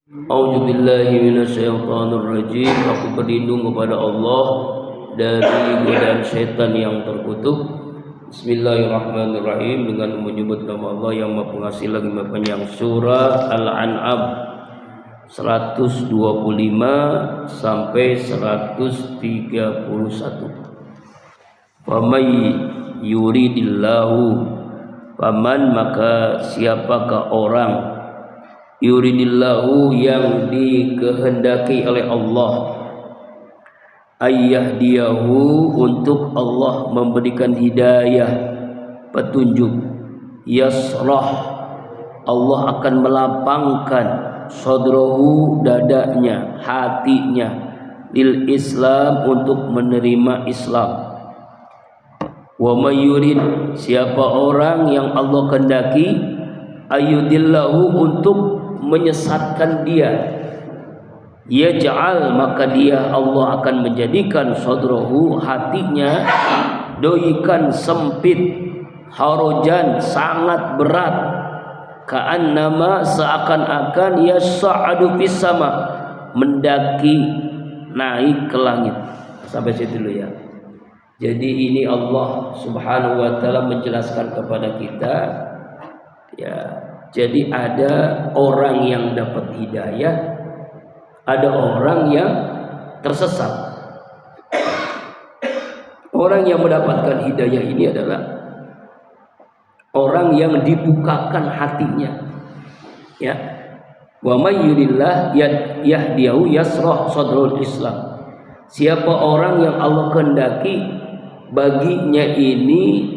A'udzubillahi minasyaitonirrajim. Aku berlindung kepada Allah dari godaan syaitan yang terkutuk. Bismillahirrahmanirrahim. Dengan menyebut nama Allah yang Maha Pengasih lagi Maha Penyayang. Surah Al-An'am 125 sampai 131. Famay yuridillahu, paman maka siapakah orang, yuridillahu yang dikehendaki oleh Allah, ayyahdiyahu untuk Allah memberikan hidayah, petunjuk, yasrah Allah akan melapangkan sadrahu dadanya, hatinya, lil Islam untuk menerima Islam. Wa may yurid siapa orang yang Allah kehendaki, ayyudillahu untuk menyesatkan dia, yaj'al maka dia Allah akan menjadikan sadrahu hatinya doikan sempit, harajan sangat berat, ka'annama seakan-akan yas'adu fis sama mendaki naik ke langit. Sampai situ dulu ya. Jadi ini Allah Subhanahu wa taala menjelaskan kepada kita ya. Jadi ada orang yang dapat hidayah, ada orang yang tersesat. Orang yang mendapatkan hidayah ini adalah orang yang dibukakan hatinya. Ya. Wa may yuridillah yahdiyahu yasrah sadrul Islam. Siapa orang yang Allah kehendaki baginya ini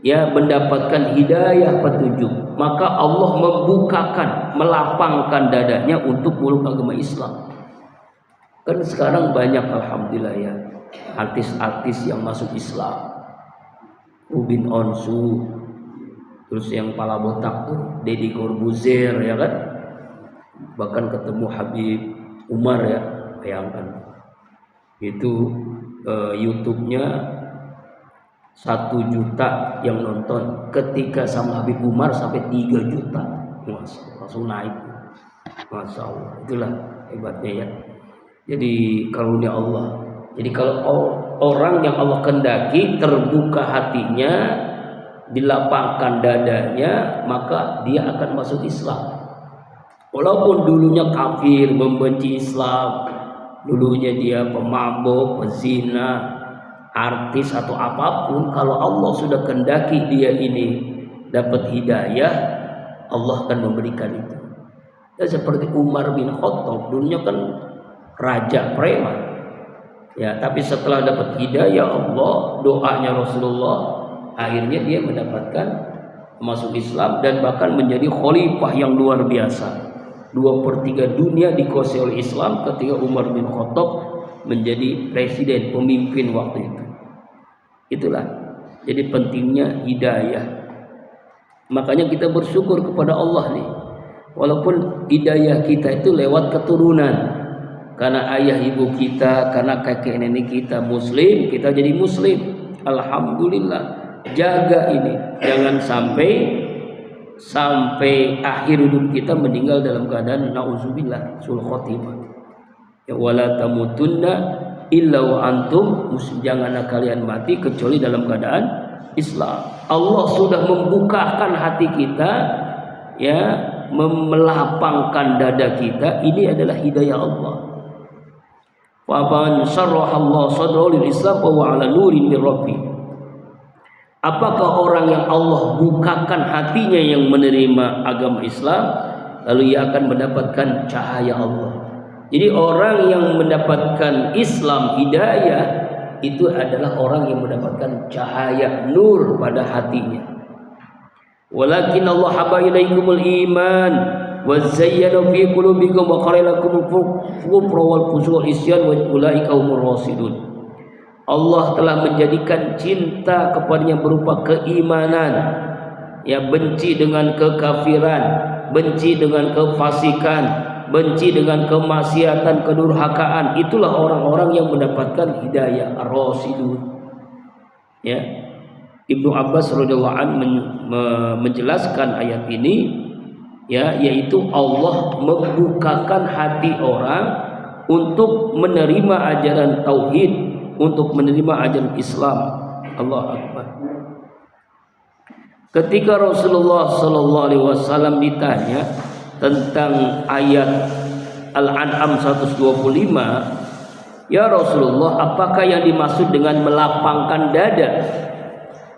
ya mendapatkan hidayah petunjuk, maka Allah membukakan, melapangkan dadanya untuk meluk agama Islam. Kan sekarang banyak alhamdulillah ya artis-artis yang masuk Islam. Ubin Onsu, terus yang pala botak tuh Deddy Corbuzier ya kan, bahkan ketemu Habib Umar ya, bayangkan itu YouTube-nya 1 juta yang nonton, ketika sama Habib Umar sampai 3 juta, langsung naik. Masya Allah, itulah hebatnya ya. Jadi karunia Allah. Jadi kalau orang yang Allah kehendaki terbuka hatinya, dilapangkan dadanya, maka dia akan masuk Islam. Walaupun dulunya kafir, membenci Islam, dulunya dia pemabuk, pezina, artis atau apapun, kalau Allah sudah kehendaki dia ini dapat hidayah, Allah akan memberikan itu. Dan seperti Umar bin Khattab, dulunya kan raja preman, ya, tapi setelah dapat hidayah Allah, doanya Rasulullah, akhirnya dia mendapatkan masuk Islam dan bahkan menjadi khalifah yang luar biasa. 2/3 dunia dikuasai oleh Islam ketika Umar bin Khattab menjadi presiden, pemimpin waktu itu. Itulah jadi pentingnya hidayah. Makanya kita bersyukur kepada Allah nih, walaupun hidayah kita itu lewat keturunan, karena ayah ibu kita, karena kakek nenek kita muslim, kita jadi muslim. Alhamdulillah, jaga ini, jangan sampai akhir hidup kita meninggal dalam keadaan nauzubillah sul khotimah. Ya wala tamutunna illa wa antum muslim, janganlah kalian mati kecuali dalam keadaan Islam. Allah sudah membukakan hati kita, ya, melapangkan dada kita. Ini adalah hidayah Allah. Wa man syarrahallahu sadrahu lil Islam wa ala nurin min rabbih. Apakah orang yang Allah bukakan hatinya yang menerima agama Islam, lalu ia akan mendapatkan cahaya Allah. Jadi orang yang mendapatkan Islam, hidayah, itu adalah orang yang mendapatkan cahaya nur pada hatinya. Walakin Allah haba ilaikumul iman wa zayyana fi qulubikum wa qaralakumul kufra wal fusur wal isyan wa ulaika humur rasidun. Allah telah menjadikan cinta kepadanya berupa keimanan, ya, benci dengan kekafiran, benci dengan kefasikan, benci dengan kemaksiatan, kedurhakaan. Itulah orang-orang yang mendapatkan hidayah ar-rasyidun. Ya. Ibnu Abbas radhiyallahu anhu menjelaskan ayat ini ya, yaitu Allah membukakan hati orang untuk menerima ajaran tauhid, untuk menerima ajaran Islam. Allah Akbar. Ketika Rasulullah sallallahu alaihi wasallam ditanya tentang ayat Al-An'am 125, "Ya Rasulullah, apakah yang dimaksud dengan melapangkan dada?"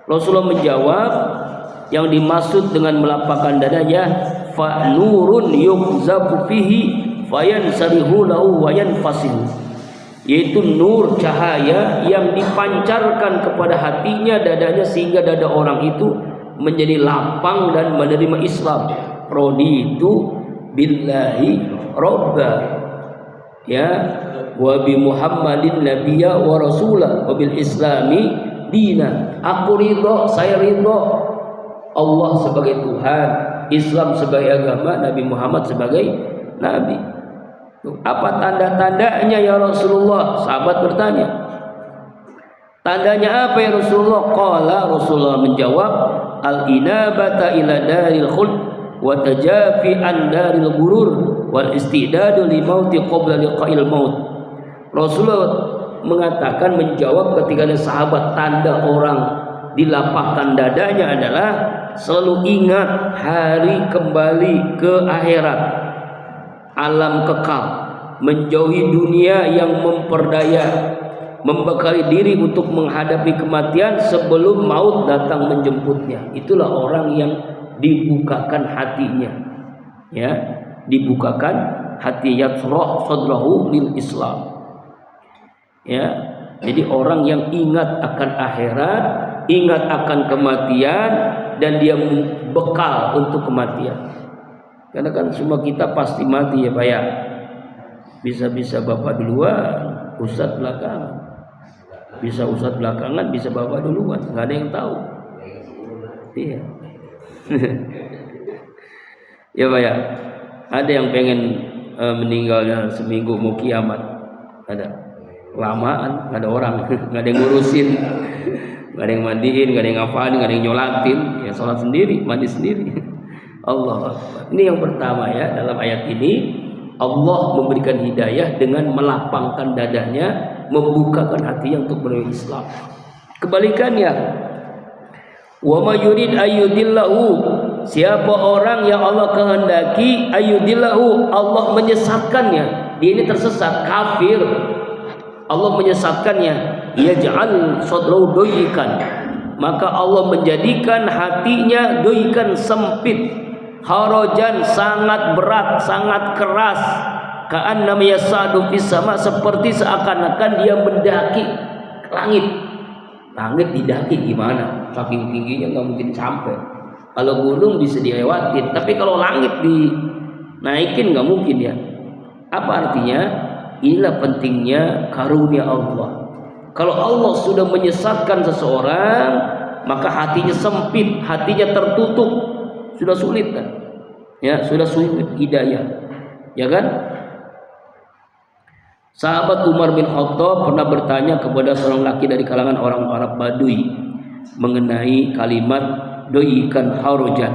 Rasulullah menjawab, yang dimaksud dengan melapangkan dadanya fa nurun yukzabu fihi fayansarihu lahu wa yanfasihu, yaitu nur cahaya yang dipancarkan kepada hatinya, dadanya, sehingga dada orang itu menjadi lapang dan menerima Islam. Raditu billahi robba, ya, wa bi Muhammadin nabiyya wa rasula wa bil islami dina. Aku ridho, saya ridho Allah sebagai Tuhan, Islam sebagai agama, Nabi Muhammad sebagai nabi. Apa tanda-tandanya ya Rasulullah? Sahabat bertanya, tandanya apa ya Rasulullah? Qala, Rasulullah menjawab, al-inabata ila daril khuld wa tajafi an daril gurur wal istidadu li mauti qabla liqa'il maut. Rasulullah mengatakan, menjawab ketika ada sahabat, tanda orang dilapangkan dadanya adalah selalu ingat hari kembali ke akhirat, alam kekal, menjauhi dunia yang memperdaya, membekali diri untuk menghadapi kematian sebelum maut datang menjemputnya. Itulah orang yang dibukakan hatinya, ya, dibukakan hati, yatrah sadrahu lil Islam, ya. Jadi orang yang ingat akan akhirat, ingat akan kematian, dan dia bekal untuk kematian. Karena kan semua kita pasti mati ya Pak ya. Bisa-bisa Bapak duluan, Ustadz belakangan. Bisa Ustadz belakangan, bisa Bapak duluan, nggak ada yang tahu. Iya. Ya Pak ya. Ada yang pengen meninggalnya seminggu mau kiamat. Ada. Lamaan, nggak ada orang, nggak ada yang ngurusin, nggak ada yang mandiin, nggak ada yang ngafalin, nggak ada yang nyolatin, ya sholat sendiri, mandi sendiri. Allah Akbar. Ini yang pertama ya, dalam ayat ini Allah memberikan hidayah dengan melapangkan dadanya, membukakan hatinya untuk menerima Islam. Kebalikannya, wa may yurid ayyudillahu, siapa orang yang Allah kehendaki ayyudillahu, Allah menyesatkannya, dia ini tersesat, kafir, Allah menyesatkannya, yaj'al sadrahu doyikan, maka Allah menjadikan hatinya doyikan, sempit, harajan, sangat berat, sangat keras, ka'annam yasadu fis sama, seperti seakan-akan dia mendaki langit. Langit didaki gimana? Saking tingginya nggak mungkin sampai. Kalau gunung bisa dilewatin, tapi kalau langit dinaikin nggak mungkin ya. Apa artinya? Inilah pentingnya karunia Allah. Kalau Allah sudah menyesatkan seseorang, maka hatinya sempit, hatinya tertutup, sudah sulit kan? Ya, sudah sulit hidayah, ya kan? Sahabat Umar bin Khattab pernah bertanya kepada seorang laki dari kalangan orang Arab Badui mengenai kalimat doyikan harajan.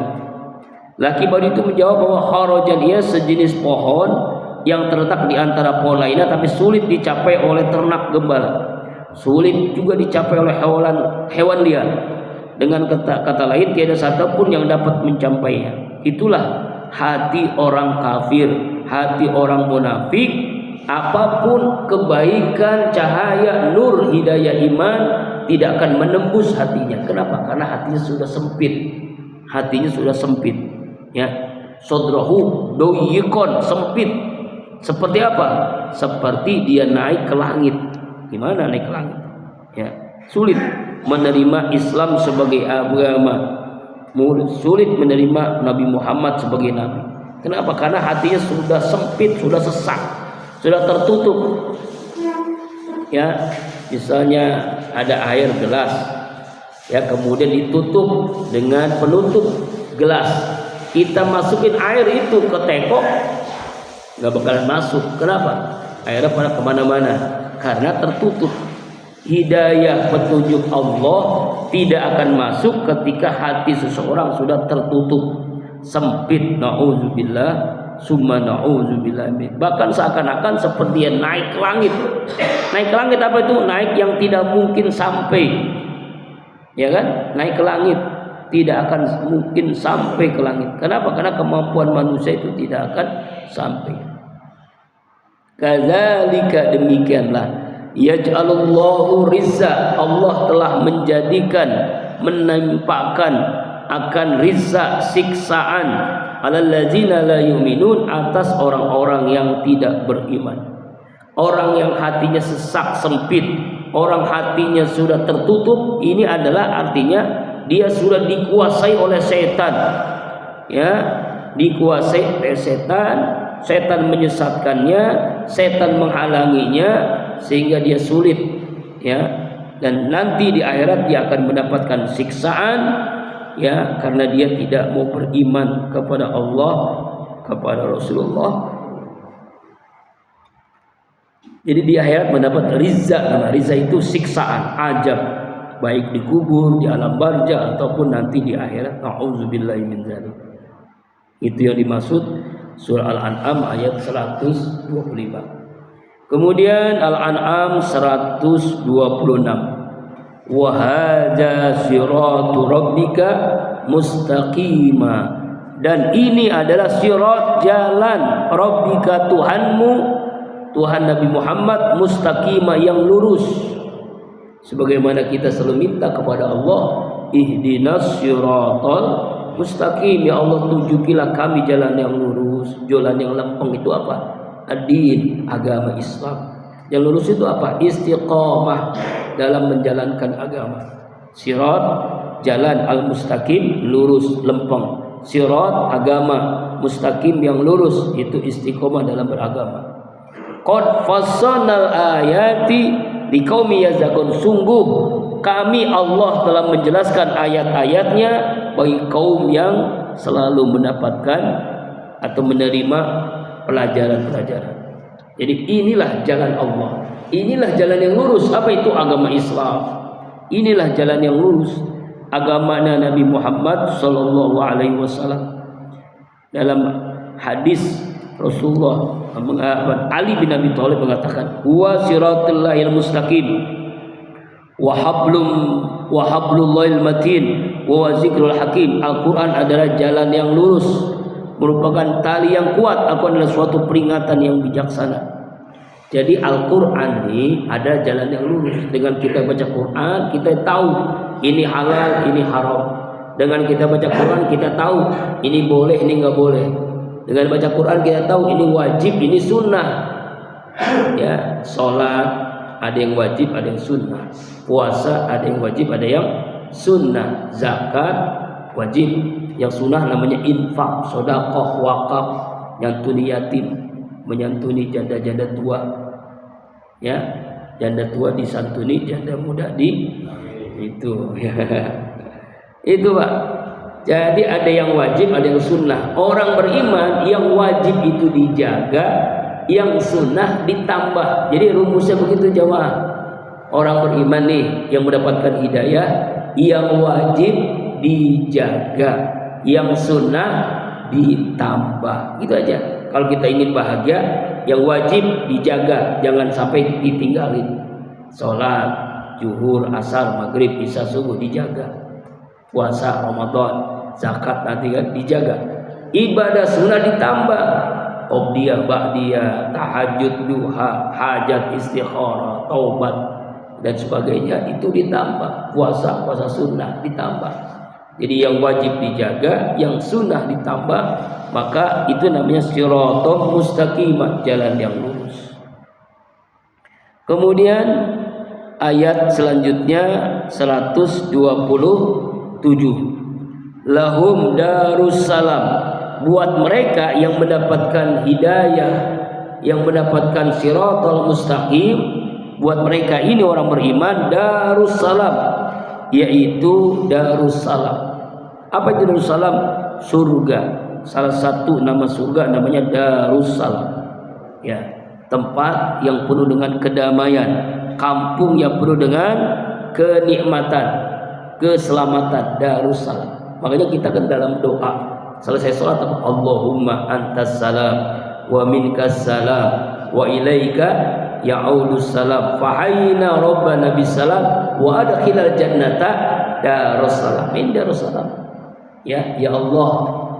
Laki Badui itu menjawab bahwa harajan ia sejenis pohon yang terletak di antara pohon lainnya, tapi sulit dicapai oleh ternak gembala, sulit juga dicapai oleh hewan liar. Dengan kata lain, tiada satupun yang dapat mencapainya. Itulah hati orang kafir, hati orang munafik. Apapun kebaikan, cahaya, nur, hidayah iman tidak akan menembus hatinya. Kenapa? Karena hatinya sudah sempit. Hatinya sudah sempit. Ya, sodrahu doyikon, sempit. Seperti apa? Seperti dia naik ke langit. Gimana naik ke langit? Ya, sulit menerima Islam sebagai agama, sulit menerima Nabi Muhammad sebagai nabi. Kenapa? Karena hatinya sudah sempit, sudah sesak, sudah tertutup. Ya, misalnya ada air gelas, ya, kemudian ditutup dengan penutup gelas. Kita masukin air itu ke teko, nggak bakalan masuk. Kenapa? Airnya pada kemana-mana, karena tertutup. Hidayah petunjuk Allah tidak akan masuk ketika hati seseorang sudah tertutup, sempit, naudzubillah, summa naudzubillah. Bahkan seakan-akan seperti yang naik ke langit. Naik ke langit apa itu? Naik yang tidak mungkin sampai, ya kan? Naik ke langit tidak akan mungkin sampai ke langit. Kenapa? Karena kemampuan manusia itu tidak akan sampai. Kadzalika, demikianlah, yaj'alullahu rizza, Allah telah menjadikan, menampakkan akan rizza, siksaan, alal ladzina la yu'minun, atas orang-orang yang tidak beriman. Orang yang hatinya sesak, sempit, orang hatinya sudah tertutup, ini adalah artinya dia sudah dikuasai oleh setan, ya, dikuasai oleh setan. Setan menyesatkannya, setan menghalanginya, sehingga dia sulit, ya, dan nanti di akhirat dia akan mendapatkan siksaan, ya, karena dia tidak mau beriman kepada Allah, kepada Rasulullah. Jadi di akhirat mendapat rizza. Karena rizza itu siksaan, azab, baik di kubur, di alam barzah, ataupun nanti di akhirat. Nauzubillahi min dzalik. Itu yang dimaksud surah Al-An'am ayat 125. Kemudian Al-An'am 126. Wa hadza siratu rabbika mustaqima, dan ini adalah sirat, jalan rabbika, Tuhanmu, Tuhan Nabi Muhammad, mustaqima, yang lurus. Sebagaimana kita selalu minta kepada Allah, ihdinas siratal mustaqim, ya Allah tunjukilah kami jalan yang lurus. Jalan yang lempeng itu apa? Ad-din, agama Islam. Yang lurus itu apa? Istiqamah dalam menjalankan agama. Sirat, jalan, al-mustaqim, lurus, lempeng. Sirat, agama, mustaqim, yang lurus, itu istiqamah dalam beragama. Qad fassalnal ayati liqaumi yazakun, sungguh kami Allah telah menjelaskan ayat-ayatnya bagi kaum yang selalu mendapatkan atau menerima pelajaran-pelajaran. Jadi inilah jalan Allah, inilah jalan yang lurus. Apa itu agama Islam? Inilah jalan yang lurus, agama Nabi Muhammad sallallahu alaihi wasallam. Dalam hadis Rasulullah, Ali bin Abi Thalib mengatakan, huwa siratul mustaqim wa hablullahil matin wa zikrul hakim. Al-Quran adalah jalan yang lurus, merupakan tali yang kuat. Al-Quran adalah suatu peringatan yang bijaksana. Jadi Al-Quran ini ada jalan yang lurus. Dengan kita baca Quran, kita tahu ini halal, ini haram. Dengan kita baca Quran, kita tahu ini boleh, ini nggak boleh. Dengan baca Quran kita tahu ini wajib, ini sunnah. Ya, sholat ada yang wajib, ada yang sunnah. Puasa ada yang wajib, ada yang sunnah. Zakat wajib, yang sunnah namanya infak, sedekah, wakaf, nyantuni yatim, menyantuni janda-janda tua. Ya, janda tua disantuni, janda muda di itu. Itu Pak. Jadi ada yang wajib, ada yang sunnah. Orang beriman yang wajib itu dijaga, yang sunnah ditambah. Jadi rumusnya begitu jemaah. Orang beriman nih yang mendapatkan hidayah, yang wajib dijaga, yang sunnah ditambah. Gitu aja. Kalau kita ingin bahagia, yang wajib dijaga, jangan sampai ditinggalin. Sholat, zuhur, asar, maghrib, isya, subuh dijaga. Puasa, Ramadan, zakat nanti kan dijaga. Ibadah sunnah ditambah, qobliyah, ba'diyah, tahajud, duha, hajat, istikharah, taubat dan sebagainya itu ditambah. Puasa sunnah ditambah. Jadi yang wajib dijaga, yang sunnah ditambah, maka itu namanya shiratal mustaqimah, jalan yang lurus. Kemudian ayat selanjutnya 127. Lahum darussalam, buat mereka yang mendapatkan hidayah, yang mendapatkan shiratal mustaqim, buat mereka ini orang beriman, darussalam, yaitu darussalam. Apa itu darussalam? Surga. Salah satu nama surga namanya darussalam. Ya, tempat yang penuh dengan kedamaian, kampung yang penuh dengan kenikmatan, keselamatan, darussalam. Makanya kita kan dalam doa Selesai sholat apa? Allahumma antas salam wa minkas salam wa ilaika ya'udus salam fahayna rabbana bisalam wa adkhilal jannata darussalam. Ini darussalam. Ya Allah,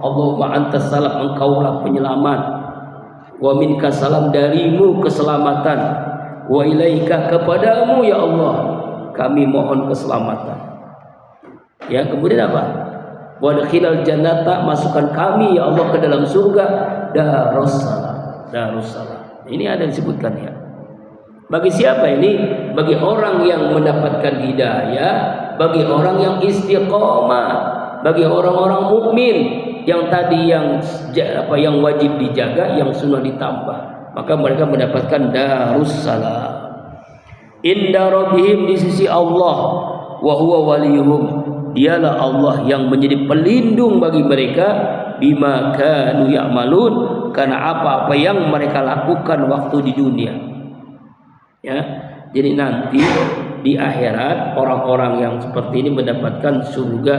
Allahumma antas salam, engkaulah penyelamat, wa minkas salam, darimu keselamatan, wa ilaika, kepadamu ya Allah kami mohon keselamatan. Ya, kemudian apa? Wa adkhilal jannata, masukkan kami ya Allah ke dalam surga darussalam. Darussalam. Ini ada disebutkan ya. Bagi siapa ini? Bagi orang yang mendapatkan hidayah, bagi orang yang istiqomah, bagi orang-orang mukmin yang tadi yang wajib dijaga, yang sunnah ditambah, maka mereka mendapatkan darussalam. Inda rabbihim, di sisi Allah, wa huwa waliyuhum, dialah Allah yang menjadi pelindung bagi mereka, bima kanu ya'malun, karena apa-apa yang mereka lakukan waktu di dunia. Ya, jadi nanti di akhirat orang-orang yang seperti ini mendapatkan surga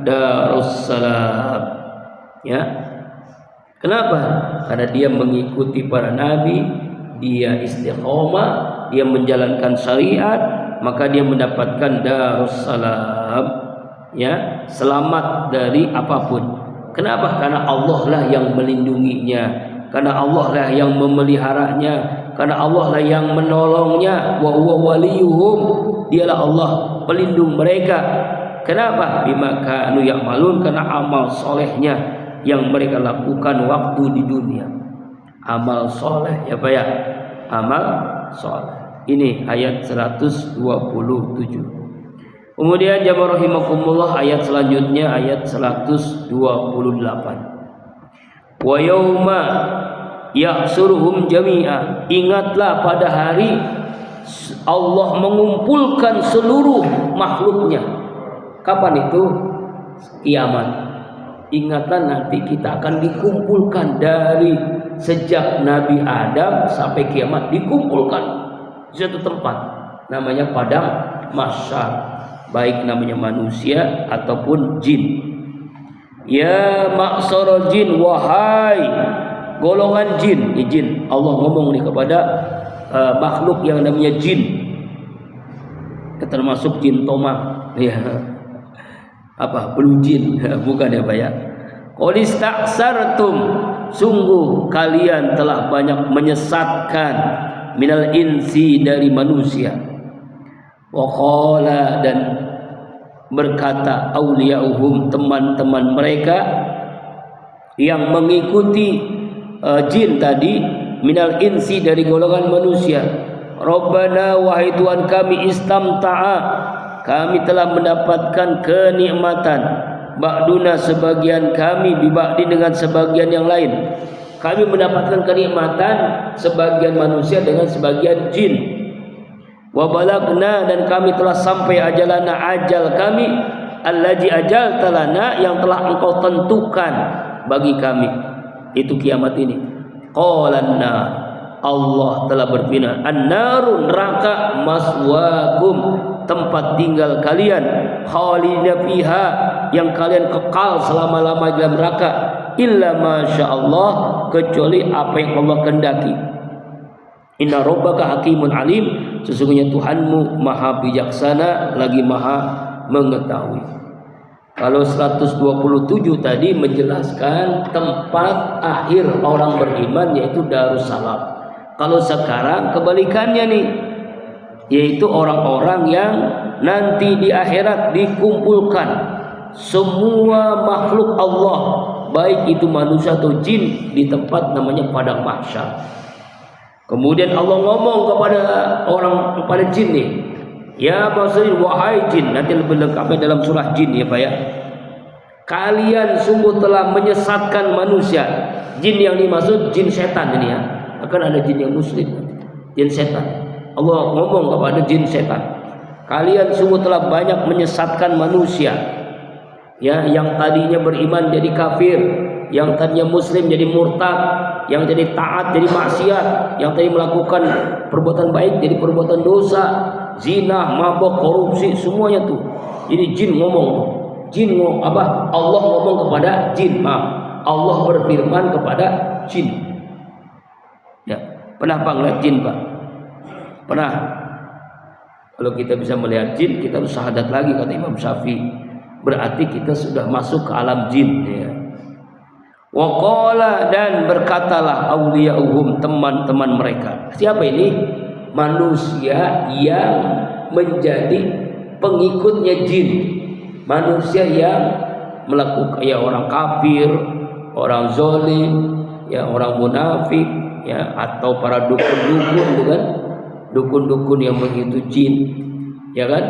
darussalam. Ya, kenapa? Karena dia mengikuti para nabi, dia istiqomah, dia menjalankan syariat, maka dia mendapatkan darussalam. Ya, selamat dari apapun. Kenapa? Karena Allah lah yang melindunginya, karena Allah lah yang memeliharanya, karena Allah lah yang menolongnya. Wa huwa waliyuhum, dialah Allah pelindung mereka. Kenapa? Bima kanu ya'malun, karena amal solehnya yang mereka lakukan waktu di dunia. Amal soleh ya Pak ya, amal soleh. Ini ayat 127. Kemudian jamaah rahimakumullah, ayat selanjutnya ayat 128. Wa yauma yahsuruhum jami'a, ingatlah pada hari Allah mengumpulkan seluruh makhluknya. Kapan itu? Kiamat. Ingatlah nanti kita akan dikumpulkan dari sejak Nabi Adam sampai kiamat, dikumpulkan di satu tempat namanya padang mahsyar, baik namanya manusia ataupun jin. Ya ma'syarul jin, wahai golongan jin. Ini jin, Allah ngomong nih kepada makhluk yang namanya jin, termasuk jin tomang ya. Apa? Blue jin bukan ya Pak ya. Qad istaksartum, sungguh kalian telah banyak menyesatkan, minal insi, dari manusia. Wa qala, dan berkata auliyauhum, teman-teman mereka yang mengikuti jin tadi, minal insi, dari golongan manusia, Rabbana, wahai Tuhan kami, istamta'a, kami telah mendapatkan kenikmatan, ba'duna, sebagian kami, biba'di, dengan sebagian yang lain. Kami mendapatkan kenikmatan sebagian manusia dengan sebagian jin. Wa balagna, dan kami telah sampai ajalana, ajal kami, allazi ajalta lana, yang telah engkau tentukan bagi kami, itu kiamat ini. Qalanna, Allah telah berfirman, an-naru, neraka, maswakum, tempat tinggal kalian, khalidina fiha, yang kalian kekal selama-lama dalam neraka, illa masya Allah, kecuali apa yang Allah kehendaki. Inna rabbaka hakimun alim, sesungguhnya Tuhanmu maha bijaksana lagi maha mengetahui. Kalau 127 tadi menjelaskan tempat akhir orang beriman, yaitu darussalam. Kalau sekarang kebalikannya nih, yaitu orang-orang yang nanti di akhirat dikumpulkan semua makhluk Allah, baik itu manusia atau jin, di tempat namanya padang mahsyar. Kemudian Allah ngomong kepada jin nih, ya maksudnya wahai jin, nanti lebih lengkapnya dalam surah jin ya Pak ya. Kalian sungguh telah menyesatkan manusia. Jin yang dimaksud jin setan ini ya. Akan ada jin yang muslim, jin setan. Allah ngomong kepada jin setan, kalian sungguh telah banyak menyesatkan manusia. Ya, yang tadinya beriman jadi kafir, yang tadinya muslim jadi murtad, yang jadi taat jadi maksiat, yang tadi melakukan perbuatan baik jadi perbuatan dosa, zina, mabok, korupsi, semuanya tuh. Jadi jin ngomong, Allah ngomong kepada jin, maaf, Allah berfirman kepada jin. Ya, pernah Pak ngeliat jin Pak? Pernah. Kalau kita bisa melihat jin, kita harus syahadat lagi kata Imam Syafi'i. Berarti kita sudah masuk ke alam jin. Ya. Wa qala, dan berkatalah auliya'uhum, teman-teman mereka. Siapa ini? Manusia yang menjadi pengikutnya jin. Manusia yang melakukan, ya, orang kafir, orang zalim, ya, orang munafik, ya, atau para dukun-dukun, kan? Dukun-dukun yang begitu jin, ya kan?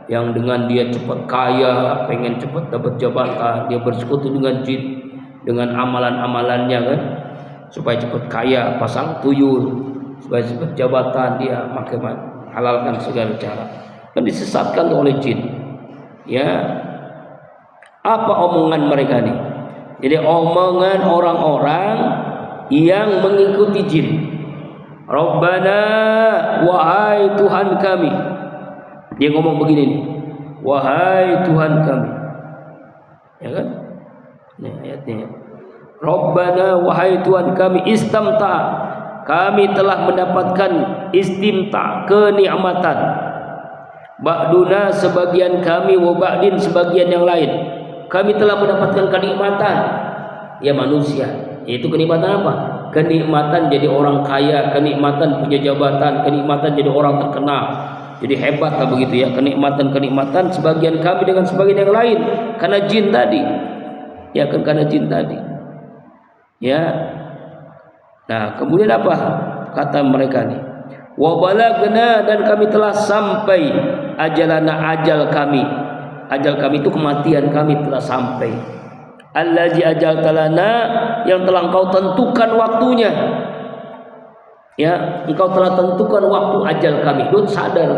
Yang dengan dia cepat kaya, pengen cepat dapat jabatan, dia bersekutu dengan jin dengan amalan-amalannya, kan? Supaya cepat kaya, pasang tuyul, supaya cepat jabatan, dia halalkan segala cara. Kan disesatkan oleh jin. Ya, apa omongan mereka nih? Jadi omongan orang-orang yang mengikuti jin. Rabbana, wahai Tuhan kami. Dia ngomong begini nih, wahai Tuhan kami. Ya kan? Ini ayatnya. Rabbana, wahai Tuhan kami, istamta, kami telah mendapatkan istimta, kenikmatan. Ba'duna, sebagian kami, wa ba'din, sebagian yang lain. Kami telah mendapatkan kenikmatan, ya, manusia. Yaitu kenikmatan apa? Kenikmatan jadi orang kaya, kenikmatan punya jabatan, kenikmatan jadi orang terkenal, jadi hebat lah begitu ya. Kenikmatan sebagian kami dengan sebagian yang lain karena jin tadi. Ya kan, karena jin tadi. Ya. Nah, kemudian apa kata mereka nih? Wa balagna, dan kami telah sampai ajalana, ajal kami. Ajal kami itu kematian kami telah sampai. Allazi ajaltalana, yang telah engkau tentukan waktunya. Ya, engkau telah tentukan waktu ajal kami. Dut sadar.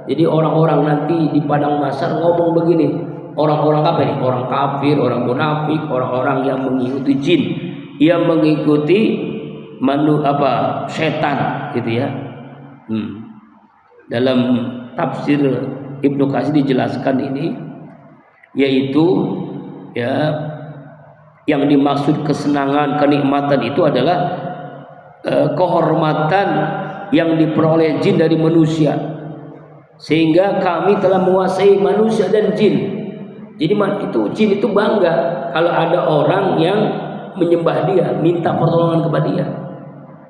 Jadi orang-orang nanti di padang mahsyar ngomong begini. Orang-orang apa ini? Orang kafir, orang munafik, orang-orang yang mengikuti jin, yang mengikuti setan, gitu ya. Dalam tafsir Ibnu Katsir dijelaskan ini, yaitu, ya, yang dimaksud kesenangan, kenikmatan itu adalah kehormatan yang diperoleh jin dari manusia, sehingga kami telah menguasai manusia dan jin. Jadi jin itu bangga kalau ada orang yang menyembah dia, minta pertolongan kepada dia.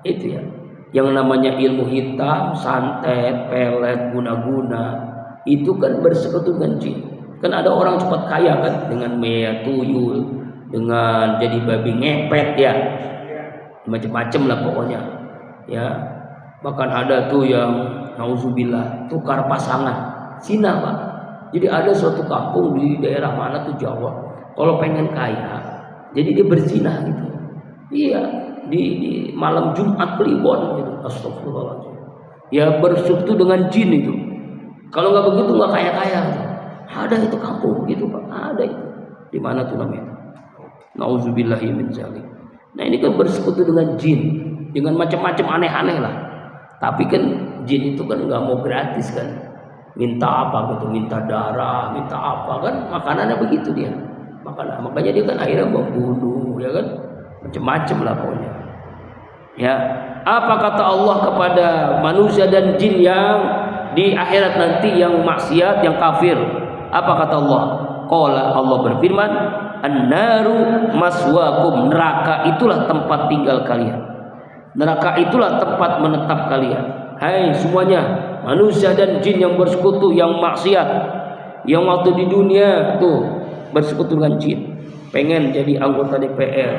Itu ya, yang namanya ilmu hitam, santet, pelet, guna-guna, itu kan bersekutu dengan jin. Kan ada orang cepat kaya kan dengan tuyul, dengan jadi babi ngepet, ya, macam-macam lah pokoknya, ya. Bahkan ada tuh yang nauzubillah tukar pasangan, zina Pak. Jadi ada suatu kampung di daerah mana tuh Jawa, kalau pengen kaya, jadi dia berzina gitu. Iya, di malam Jumat Kliwon gitu. Astagfirullahaladzim. Ya, bersekutu dengan jin itu. Kalau nggak begitu nggak kaya-kaya. Ada itu kampung gitu Pak, ada itu. Di mana tuh namanya? Nauzubillahi min dzalik. Nah, ini kan bersekutu dengan jin, dengan macam-macam aneh-aneh lah. Tapi kan jin itu kan nggak mau gratis kan. Minta apa gitu, minta darah, minta apa kan, makanannya begitu dia. Makanya dia kan akhirnya membunuh, ya kan, macam-macam lah pokoknya. Ya, apa kata Allah kepada manusia dan jin yang di akhirat nanti, yang maksiat, yang kafir? Apa kata Allah? Qala, Allah berfirman, an-naru maswakum, neraka itulah tempat tinggal kalian. Neraka itulah tempat menetap kalian. Hai semuanya, manusia dan jin yang bersekutu, yang maksiat, yang waktu di dunia tuh bersekutu dengan jin, pengen jadi anggota DPR,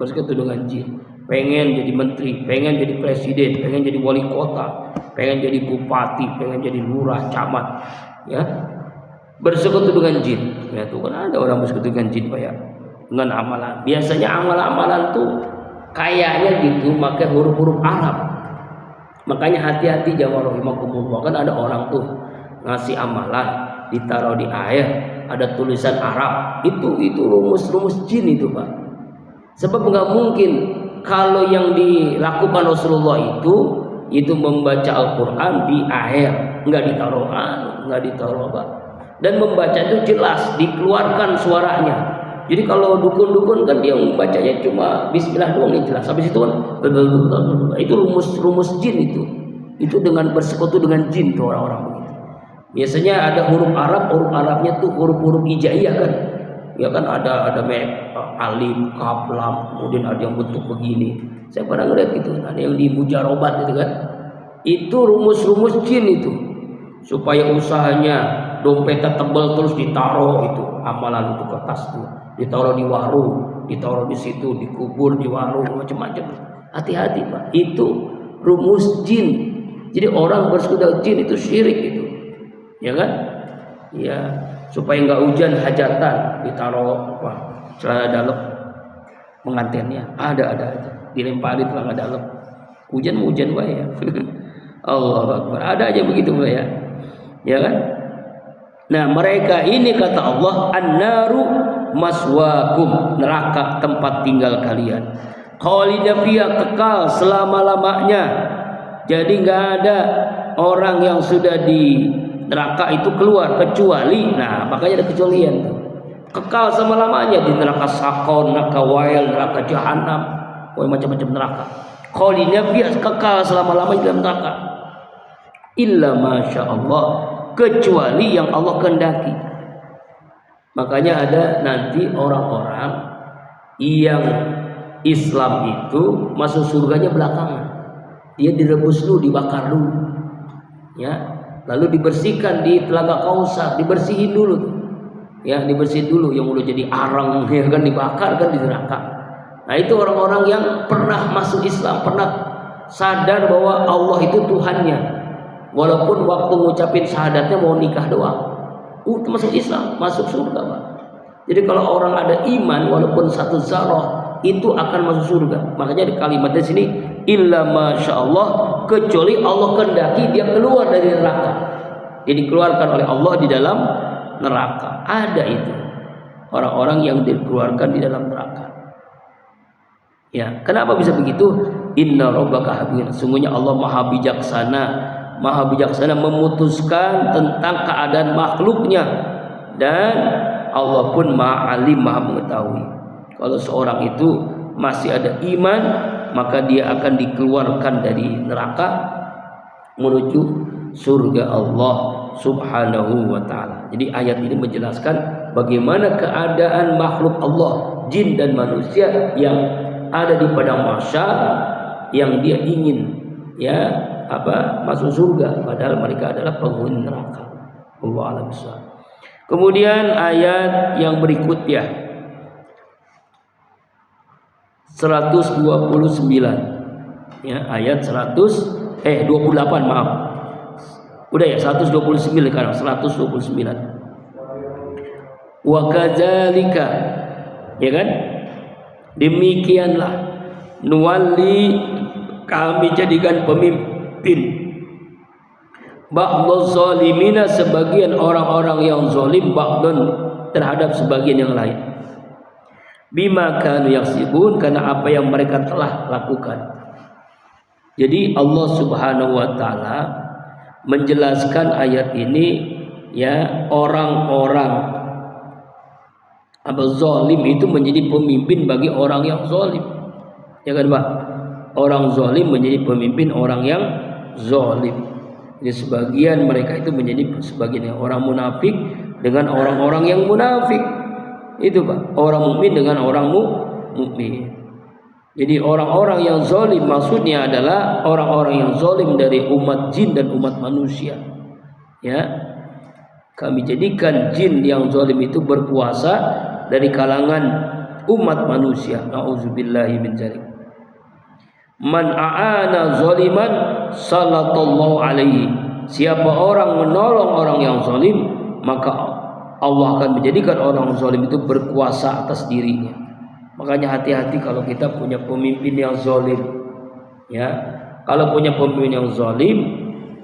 bersekutu dengan jin, pengen jadi menteri, pengen jadi presiden, pengen jadi wali kota, pengen jadi bupati, pengen jadi lurah, camat, ya, bersekutu dengan jin. Ya, tuh kan ada orang bersekutu dengan jin Pak, ya, dengan amalan. Biasanya amalan-amalan tuh kayaknya gitu pakai huruf-huruf Arab. Makanya hati-hati jamaah rahimakumullah, kan ada orang tuh ngasih amalan ditaruh di air, ada tulisan Arab, itu rumus-rumus jin itu Pak. Sebab nggak mungkin kalau yang dilakukan Rasulullah itu membaca Al-Quran di air, nggak ditaruh Pak. Dan membaca itu jelas dikeluarkan suaranya, Jadi kalau dukun-dukun kan dia membacanya cuma bismillah doang yang jelas. Habis itu kan itu rumus jin itu. Itu dengan bersekutu dengan jin tuh orang-orang begitu. Biasanya ada huruf Arabnya tuh huruf-huruf hijaiyah kan. Ya kan ada alif, kaf, lam, kemudian ada yang bentuk begini. Saya pernah ngeliat gitu, ada yang di mujarobat gitu kan. Itu rumus-rumus jin itu. Supaya usahanya dompetnya tebal terus ditaruh itu amalan itu kertas tuh. Ditaruh di warung, ditaruh di situ, dikubur di warung, macam-macam. Hati-hati Pak, itu rumus jin. Jadi orang bersekutu jin itu syirik itu, ya kan? Ya, supaya nggak hujan hajatan, ditaruh apa? Celana dalam pengantinnya, ada aja, dilemparin celana dalam. Hujan Pak ya. Allah Akbar, ada aja begitu Pak ya kan? Nah mereka ini kata Allah an-naru maswakum, neraka tempat tinggal kalian. Khalidina fiha, kekal selama-lamanya. Jadi nggak ada orang yang sudah di neraka itu keluar kecuali, nah makanya ada kecualian tuh. Kekal selama-lamanya di neraka sakor, neraka wail, neraka jahanam, macam-macam neraka. Khalidina fiha, kekal selama-lamanya dalam neraka. Illa masya Allah, kecuali yang Allah kehendaki. Makanya ada nanti orang-orang yang Islam itu masuk surganya belakangan. Dia direbus dulu, dibakar dulu, ya, lalu dibersihkan di telaga Kausar, dibersihin dulu, ya, dibersihin dulu yang udah jadi arang, ya kan, dibakar kan di neraka. Nah itu orang-orang yang pernah masuk Islam, pernah sadar bahwa Allah itu Tuhannya, walaupun waktu ngucapin syahadatnya mau nikah doang, itu masuk Islam, masuk surga Pak. Jadi kalau orang ada iman walaupun satu zarah itu akan masuk surga. Makanya di kalimatnya sini illa masya Allah, kecuali Allah kehendaki dia keluar dari neraka. Dia dikeluarkan oleh Allah di dalam neraka. Ada itu orang-orang yang dikeluarkan di dalam neraka. Ya, kenapa bisa begitu? Inna rabbaka hakim, sungguhnya Allah maha bijaksana memutuskan tentang keadaan makhluknya, dan Allah pun maha alim, maha mengetahui. Kalau seorang itu masih ada iman, maka dia akan dikeluarkan dari neraka menuju surga Allah Subhanahu wa ta'ala. Jadi ayat ini menjelaskan bagaimana keadaan makhluk Allah, jin dan manusia yang ada di padang mahsyar, yang dia ingin masuk surga, padahal mereka adalah penghuni neraka. Allah a'lam bishawab. Kemudian ayat yang berikutnya 129, ya, ayat 28, maaf. Udah ya, 129 sekarang, 129. Wa kadzalika, ya kan? Demikianlah nuwalli, kami jadikan pemimpin ba'duz zalimina, sebagian orang-orang yang zalim, ba'dun terhadap sebagian yang lain. Bima kanu yaksibun, karena apa yang mereka telah lakukan. Jadi Allah Subhanahu wa taala menjelaskan ayat ini, ya, orang-orang zalim itu menjadi pemimpin bagi orang yang zalim. Ya kan Pak? Orang zalim menjadi pemimpin orang yang zalim. Jadi sebagian mereka itu menjadi sebagian orang munafik dengan orang-orang yang munafik. Itu Pak, orang mukmin dengan orang mukmin. Jadi orang-orang yang zalim maksudnya adalah orang-orang yang zalim dari umat jin dan umat manusia. Ya, kami jadikan jin yang zalim itu berkuasa dari kalangan umat manusia. Nauzubillahi min dzalik. Man a'ana zaliman sallallahu alaihi. Siapa orang menolong orang yang zalim, maka Allah akan menjadikan orang zalim itu berkuasa atas dirinya. Makanya hati-hati kalau kita punya pemimpin yang zalim. Ya, kalau punya pemimpin yang zalim,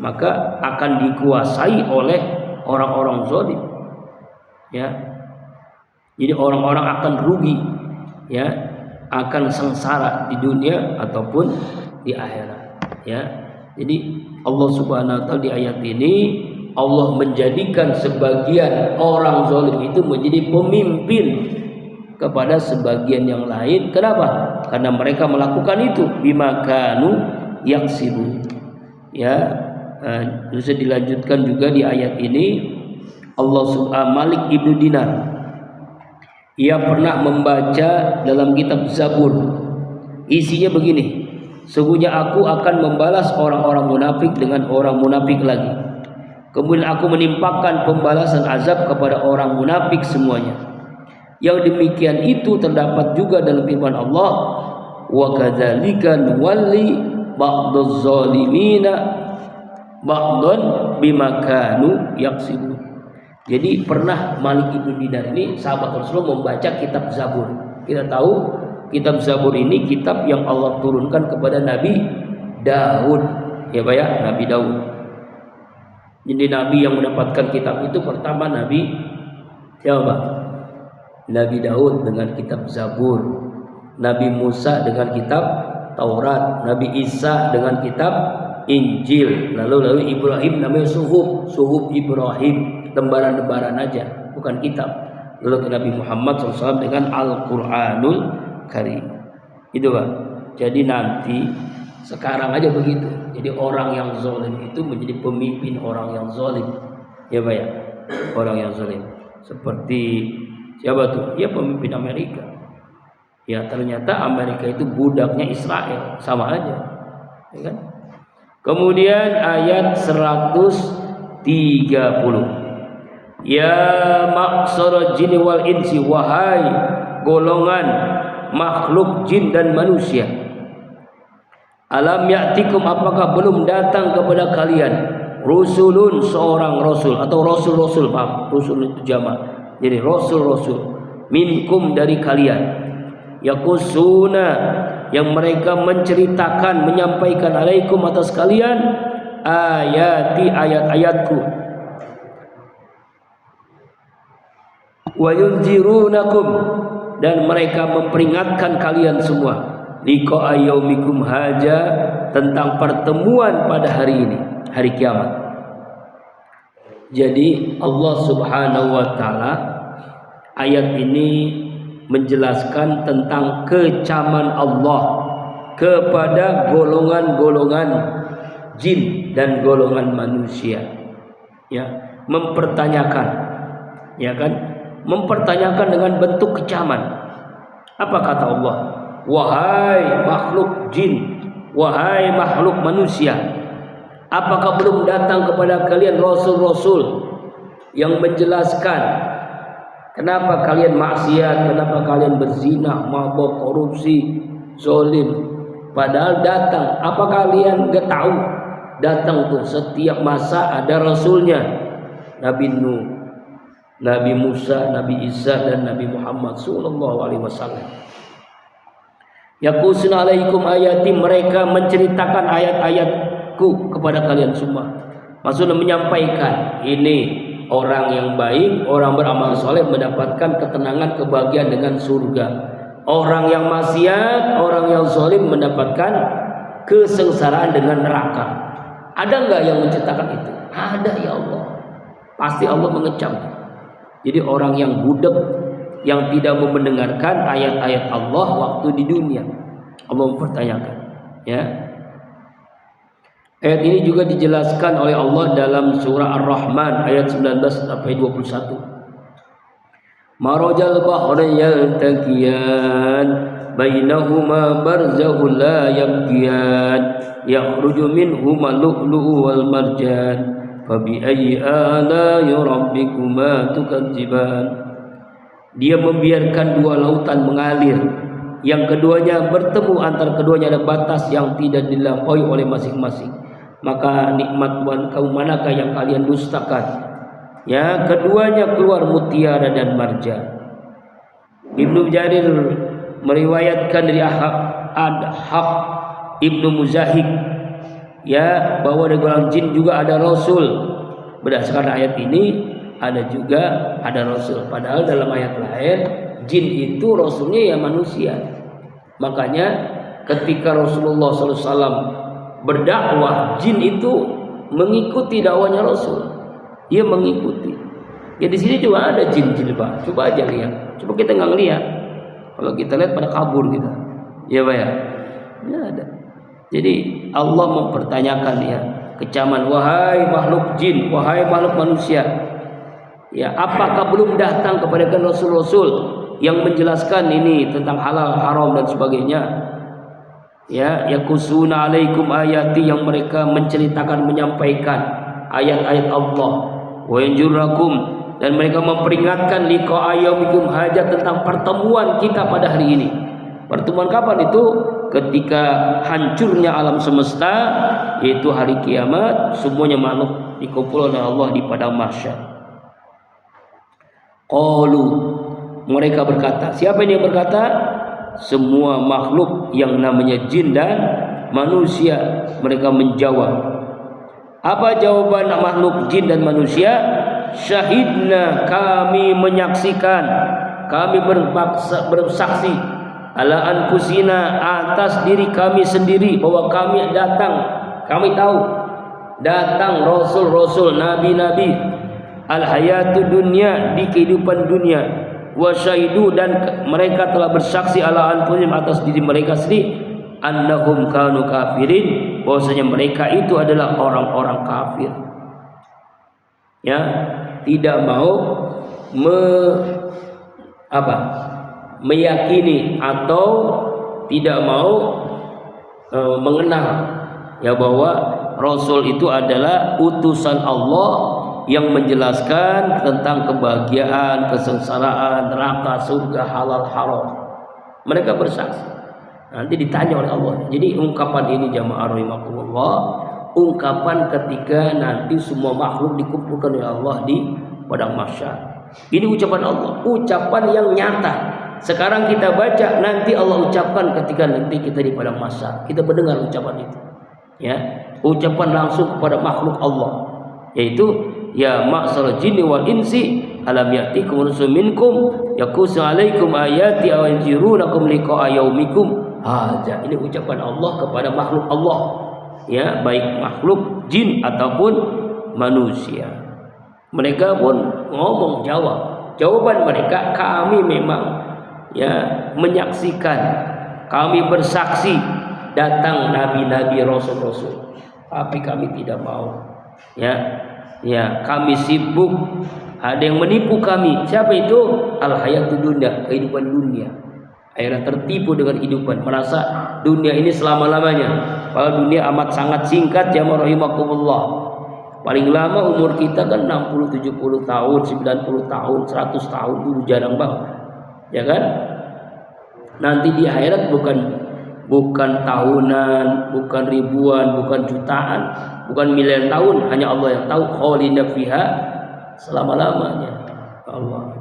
maka akan dikuasai oleh orang-orang zalim. Ya, jadi orang-orang akan rugi, ya, akan sengsara di dunia ataupun di akhirat. Ya, jadi Allah Subhanahu wa taala di ayat ini Allah menjadikan sebagian orang zalim itu menjadi pemimpin kepada sebagian yang lain. Kenapa? Karena mereka melakukan itu bima kanu yaksibu. Ya, bisa dilanjutkan juga di ayat ini. Allah Subhanahu Malik ibnu Dinar, ia pernah membaca dalam kitab Zabur, isinya begini: sesungguhnya aku akan membalas orang-orang munafik dengan orang munafik lagi, kemudian aku menimpakan pembalasan azab kepada orang munafik semuanya. Yang demikian itu terdapat juga dalam firman Allah, wa kadzalika nuwalli ba'daz zalimina ba'dan bima kanu yaksibun. Jadi pernah Malik ibnu Dinar ini sahabat Rasulullah membaca kitab Zabur. Kita tahu kitab Zabur ini kitab yang Allah turunkan kepada Nabi Daud, ya Pak ya, Nabi Daud. Jadi Nabi yang mendapatkan kitab itu pertama Nabi siapa? Nabi Daud dengan kitab Zabur, Nabi Musa dengan kitab Taurat, Nabi Isa dengan kitab Injil, lalu Ibrahim namanya suhuf Ibrahim, lembaran-lembaran aja, bukan kitab. Lalu Nabi Muhammad SAW dengan Al-Quranul Karim. Itu Pak. Jadi nanti sekarang aja begitu. Jadi orang yang zalim itu menjadi pemimpin orang yang zalim, ya Pak ya, orang yang zalim. Seperti siapa tuh? Ya pemimpin Amerika. Ya ternyata Amerika itu budaknya Israel, sama aja, ya kan? Kemudian ayat 130. Ya ma'syarul jinni wal insi, wahai golongan makhluk jin dan manusia. Alam ya'tikum, apakah belum datang kepada kalian rusulun, seorang rasul atau rasul-rasul, maaf, rusul itu jamak. Jadi rasul-rasul minkum, dari kalian, yakusuna, yang mereka menceritakan, menyampaikan alaikum, atas kalian, ayati, ayat-ayatku, wa yunzirunakum, dan mereka memperingatkan kalian semua, liqa'a yaumikum haja, tentang pertemuan pada hari ini, hari kiamat. Jadi Allah Subhanahu wa taala ayat ini menjelaskan tentang kecaman Allah kepada golongan-golongan jin dan golongan manusia. Ya, mempertanyakan, ya kan? Mempertanyakan dengan bentuk kecaman. Apa kata Allah? Wahai makhluk jin, wahai makhluk manusia, apakah belum datang kepada kalian rasul-rasul yang menjelaskan kenapa kalian maksiat, kenapa kalian berzina, mabuk, korupsi, zalim? Padahal datang. Apa kalian enggak tahu? Datang tuh setiap masa ada rasulnya. Nabi Nuh, Nabi Musa, Nabi Isa, dan Nabi Muhammad sallallahu alaihi wasallam. Yaqusun alaikum ayati, mereka menceritakan ayat-ayatku kepada kalian semua. Maksudnya menyampaikan, ini orang yang baik, orang beramal soleh mendapatkan ketenangan, kebahagiaan dengan surga. Orang yang maksiat, orang yang zalim mendapatkan kesengsaraan dengan neraka. Ada enggak yang menceritakan itu? Ada, ya Allah. Pasti Allah mengecam. Jadi orang yang budak, yang tidak mau mendengarkan ayat-ayat Allah waktu di dunia, Allah mempertanyakan. Ya. Ayat ini juga dijelaskan oleh Allah dalam surah Ar-Rahman ayat 19 sampai 21. Marajal bahri yaltaqiyan bainahuma barzakhun la yabghiyan yakhruju minhuma lu'lu'u wal marjan fabi ayyi ala'i rabbikuma tukadziban. Dia membiarkan dua lautan mengalir, yang keduanya bertemu, antara keduanya ada batas yang tidak dilampaui oleh masing-masing. Maka nikmat Tuhan kaum manakah yang kalian dustakan? Ya, keduanya keluar mutiara dan marjan. Ibnu Jarir meriwayatkan dari Haq Ibnu Muzahid, ya, bahwa di golongan jin juga ada rasul. Berdasarkan ayat ini ada rasul. Padahal dalam ayat lain jin itu rasulnya ya manusia. Makanya ketika Rasulullah SAW berdakwah, jin itu mengikuti dakwahnya Rasul. Dia mengikuti. Ya di sini juga ada jin-jin Pak. Coba aja lihat. Coba kita nggak ngelihat. Kalau kita lihat pada kabur kita. Ya Pak ya. Ya ada. Jadi Allah mempertanyakan ya, kecaman, wahai makhluk jin, wahai makhluk manusia. Ya, apakah belum datang kepada rasul-rasul yang menjelaskan ini tentang halal, haram dan sebagainya? Ya, yakusuna alaikum ayati, yang mereka menceritakan, menyampaikan ayat-ayat Allah. Wa yanjurakum, dan mereka memperingatkan liqa ayyamikum hajat, tentang pertemuan kita pada hari ini. Pertemuan kapan itu? Ketika hancurnya alam semesta, yaitu hari kiamat, semuanya makhluk dikumpulkan oleh Allah di padang mahsyar. Qalu, mereka berkata. Siapa ini yang berkata? Semua makhluk yang namanya jin dan manusia. Mereka menjawab. Apa jawaban makhluk jin dan manusia? Syahidna, kami menyaksikan, kami bersaksi, ala anfusina, atas diri kami sendiri, bahwa kami datang, kami tahu datang rasul-rasul, nabi-nabi, al-hayatu dunya, di kehidupan dunia, wa syahidu, dan mereka telah bersaksi ala anfusihim, atas diri mereka sendiri, annahum kanu kafirin, bahwasanya mereka itu adalah orang-orang kafir. Ya, tidak mau meyakini atau tidak mau mengenal ya bahwa rasul itu adalah utusan Allah yang menjelaskan tentang kebahagiaan, kesengsaraan, neraka, surga, halal, haram. Mereka bersaksi. Nanti ditanya oleh Allah. Jadi ungkapan ini jamaah rahimakumullah, ungkapan ketika nanti semua makhluk dikumpulkan oleh Allah di padang mahsyar. Ini ucapan Allah, ucapan yang nyata. Sekarang kita baca, nanti Allah ucapkan ketika nanti kita di padang mahsyar. Kita mendengar ucapan itu. Ya, ucapan langsung kepada makhluk Allah, yaitu ya ma'sal jinni wal insi alam ya'tikum rusulun minkum yaqusu 'alaikum ayati aw yanzirunakum liqa'a yaumikum hadza. Ini ucapan Allah kepada makhluk Allah, ya, baik makhluk jin ataupun manusia. Mereka pun ngomong, jawaban mereka, kami memang ya menyaksikan, kami bersaksi datang nabi-nabi, rasul-rasul, tapi kami tidak mau. Ya, kami sibuk, ada yang menipu kami. Siapa itu? Al-hayatu dunya, kehidupan dunia. Akhirnya tertipu dengan kehidupan, merasa dunia ini selama-lamanya. Kalau dunia amat sangat singkat, jamaah rahimakumullah. Paling lama umur kita kan 60, 70 tahun, 90 tahun, 100 tahun, dulu jarang banget. Ya kan? Nanti di akhirat bukan tahunan, bukan ribuan, bukan jutaan, bukan miliaran tahun, hanya Allah yang tahu. Khalidina fiha, selama-lamanya. Allah.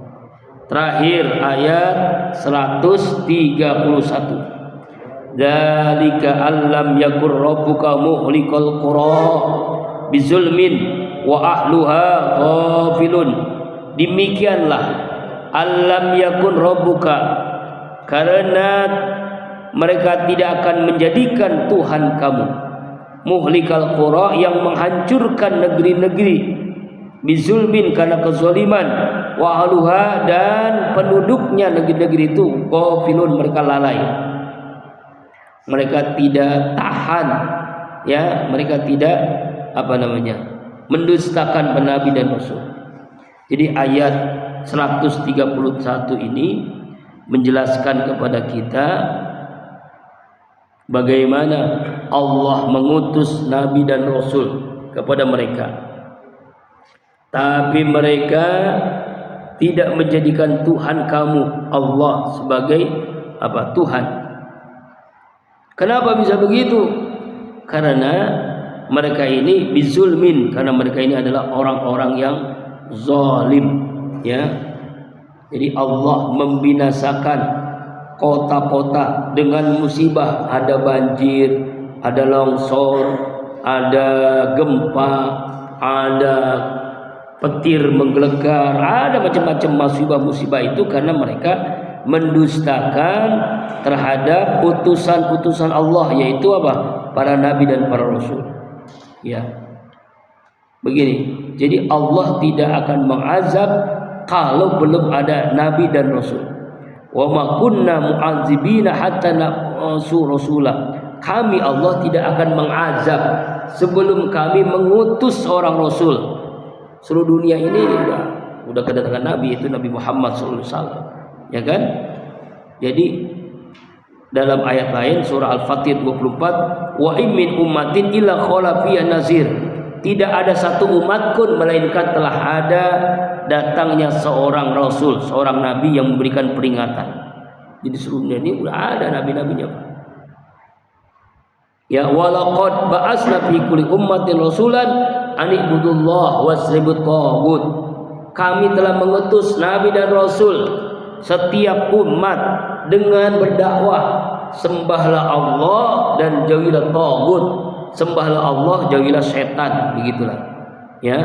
Terakhir ayat 131. Dzalika allam yakur rabbuka muhlikal qura bizulmin wa ahluha ghafilun. Demikianlah allam yakun rabbuka, karena mereka tidak akan menjadikan Tuhan kamu muhlikal qura, yang menghancurkan negeri-negeri, bizulmin, karena kezaliman, wa ahluha, dan penduduknya negeri-negeri itu ghafilun, mereka lalai, mereka tidak tahan, ya, mereka tidak mendustakan nabi dan rasul. Jadi ayat 131 ini menjelaskan kepada kita bagaimana Allah mengutus nabi dan rasul kepada mereka, tapi mereka tidak menjadikan Tuhan kamu Allah sebagai Tuhan. Kenapa bisa begitu? Karena mereka ini bizulmin, karena mereka ini adalah orang-orang yang zalim, ya. Jadi Allah membinasakan kota-kota dengan musibah, ada banjir, ada longsor, ada gempa, ada petir menggelegar, ada macam-macam musibah itu karena mereka mendustakan terhadap putusan-putusan Allah, yaitu para nabi dan para rasul. Ya, begini. Jadi Allah tidak akan mengazab kalau belum ada nabi dan rasul. Wa ma kunna mu'adzibina hatta nab'atsu rasula. Kami Allah tidak akan mengazab sebelum kami mengutus seorang rasul. Seluruh dunia ini udah kedatangan nabi, itu Nabi Muhammad SAW, ya kan? Jadi dalam ayat lain surah Al-Fatir 24, wa in min ummatin illa khala fiha nazir. Tidak ada satu umat pun melainkan telah ada datangnya seorang rasul, seorang nabi yang memberikan peringatan. Jadi seluruh dunia ini udah ada nabi-nabinya. Ya walaqad ba'asna fi kulli ummatin rasulan an ibudullah wasribut taghut. Kami telah mengutus nabi dan rasul setiap umat dengan berdakwah sembahlah Allah dan jauhilah taghut. Sembahlah Allah, jauhilah setan, begitulah. Ya.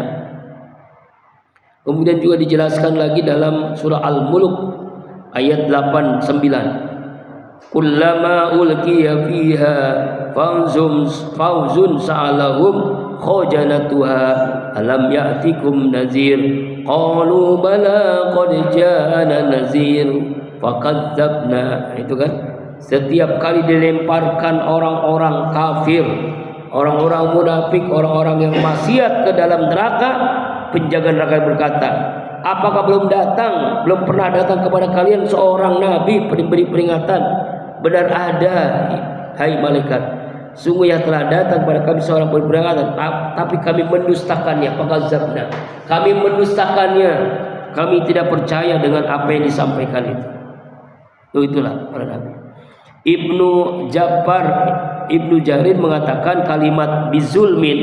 Kemudian juga dijelaskan lagi dalam surah Al-Mulk ayat 89. Kullama ulqiya fiha fawzun sa'alahum khajanatuha alam ya'tikum nazir qalu bala qad ja'ana nazir fakadzabna. Itu kan setiap kali dilemparkan orang-orang kafir, orang-orang munafik, orang-orang yang maksiat ke dalam neraka, penjaga neraka berkata, apakah belum pernah datang kepada kalian seorang nabi pemberi peringatan? Benar ada, hai malaikat, sungguh yang telah datang kepada kami seorang pemberi peringatan, tapi kami mendustakannya. Fakadzabna, kami mendustakannya, kami tidak percaya dengan apa yang disampaikan itu. Itulah para nabi. Ibnu Jarir mengatakan kalimat bizulmin,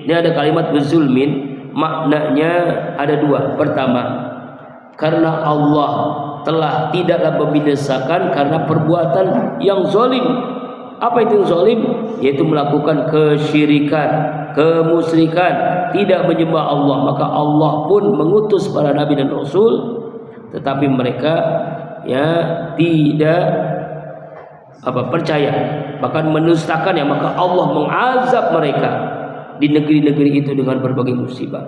ini ada kalimat bizulmin, maknanya ada dua. Pertama, karena Allah telah tidaklah membinasakan karena perbuatan yang zalim. Apa itu zalim? Yaitu melakukan kesyirikan, kemusyrikan, tidak menyembah Allah. Maka Allah pun mengutus para nabi dan rasul, tetapi mereka tidak percaya, bahkan mendustakan, maka Allah mengazab mereka di negeri-negeri itu dengan berbagai musibah.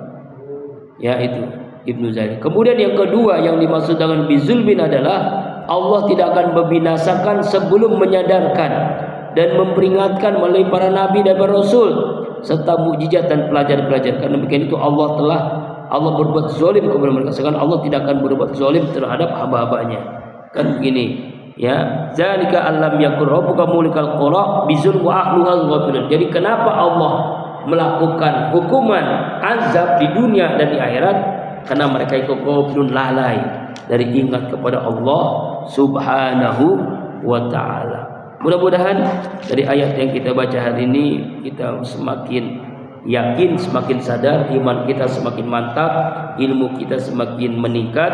Ya, itu Ibnu Zaid. Kemudian yang kedua yang dimaksud dengan bizulmin adalah Allah tidak akan membinasakan sebelum menyadarkan dan memperingatkan melalui para nabi dan para rasul serta mukjizat dan pelajaran-pelajaran. Karena demikian itu Allah berbuat zalim kepada mereka, sedangkan Allah tidak akan berbuat zalim terhadap hamba-hambanya. Kan begini. Ya, zalika allam yakun rabbuka mulikal qura bizul wa ahluha ghafilun. Jadi kenapa Allah melakukan hukuman azab di dunia dan di akhirat? Karena mereka itu ghafilun, lalai dari ingat kepada Allah Subhanahu wa taala. Mudah-mudahan dari ayat yang kita baca hari ini kita semakin yakin, semakin sadar, iman kita semakin mantap, ilmu kita semakin meningkat,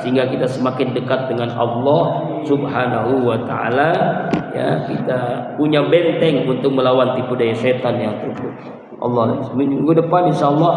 sehingga kita semakin dekat dengan Allah Subhanahu wa taala. Ya, kita punya benteng untuk melawan tipu daya setan yang terburuk. Allah, minggu depan insyaallah